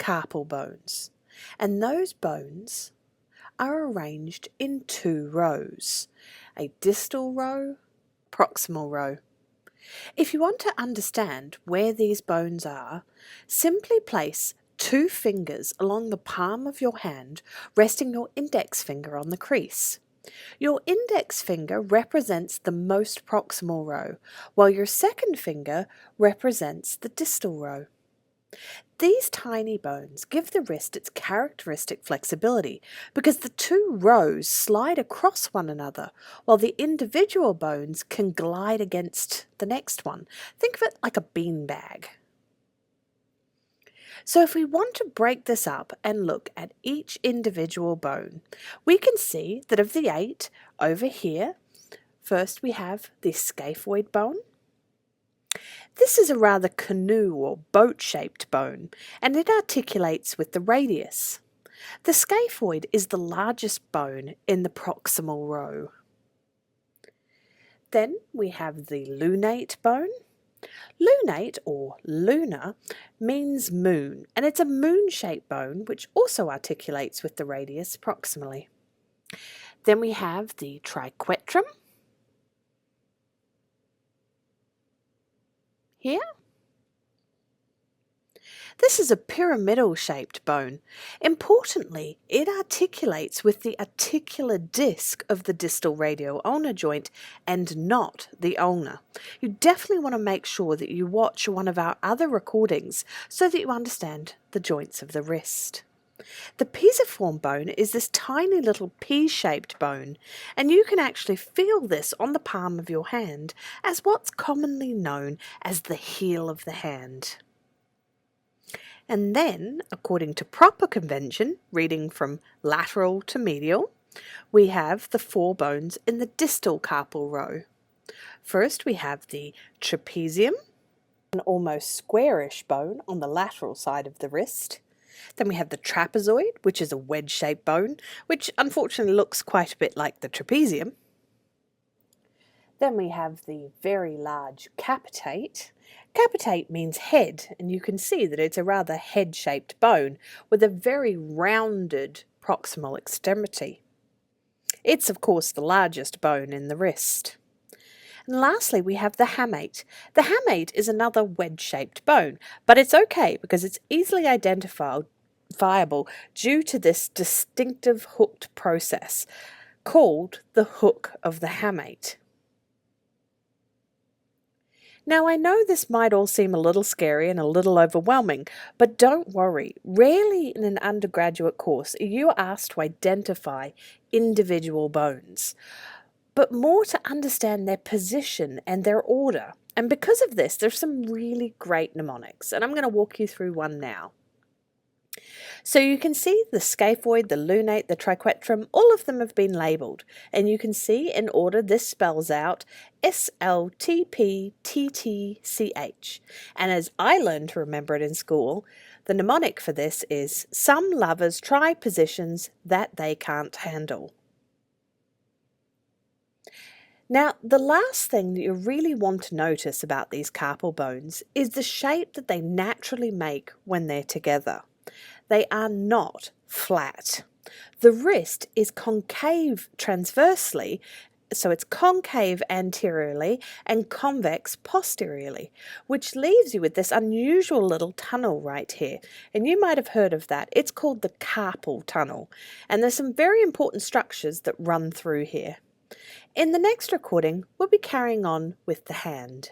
carpal bones, and those bones are arranged in 2 rows, a distal row, proximal row. If you want to understand where these bones are, simply place 2 fingers along the palm of your hand, resting your index finger on the crease. Your index finger represents the most proximal row, while your second finger represents the distal row. These tiny bones give the wrist its characteristic flexibility because the 2 rows slide across one another, while the individual bones can glide against the next one. Think of it like a beanbag. So if we want to break this up and look at each individual bone, we can see that of the 8 over here, first we have the scaphoid bone. This is a rather canoe or boat-shaped bone, and it articulates with the radius. The scaphoid is the largest bone in the proximal row. Then we have the lunate bone. Lunate, or lunar, means moon, and it's a moon-shaped bone which also articulates with the radius proximally. Then we have the triquetrum here. This is a pyramidal-shaped bone. Importantly, it articulates with the articular disc of the distal radio-ulnar joint and not the ulnar. You definitely want to make sure that you watch one of our other recordings so that you understand the joints of the wrist. The pisiform bone is this tiny little pea-shaped bone, and you can actually feel this on the palm of your hand as what's commonly known as the heel of the hand. And then, according to proper convention, reading from lateral to medial, we have the 4 bones in the distal carpal row. First, we have the trapezium, an almost squarish bone on the lateral side of the wrist. Then we have the trapezoid, which is a wedge-shaped bone, which unfortunately looks quite a bit like the trapezium. Then we have the very large capitate. Capitate means head, and you can see that it's a rather head-shaped bone with a very rounded proximal extremity. It's, of course, the largest bone in the wrist. And lastly, we have the hamate. The hamate is another wedge-shaped bone, but it's okay because it's easily identifiable due to this distinctive hooked process called the hook of the hamate. Now, I know this might all seem a little scary and a little overwhelming, but don't worry. Rarely in an undergraduate course are you asked to identify individual bones, but more to understand their position and their order. And because of this, there's some really great mnemonics, and I'm going to walk you through one now. So you can see the scaphoid, the lunate, the triquetrum, all of them have been labelled, and you can see in order this spells out SLTPTTCH. And as I learned to remember it in school, the mnemonic for this is some lovers try positions that they can't handle. Now, the last thing that you really want to notice about these carpal bones is the shape that they naturally make when they're together. They are not flat. The wrist is concave transversely, so it's concave anteriorly and convex posteriorly, which leaves you with this unusual little tunnel right here. And you might have heard of that. It's called the carpal tunnel. And there's some very important structures that run through here. In the next recording, we'll be carrying on with the hand.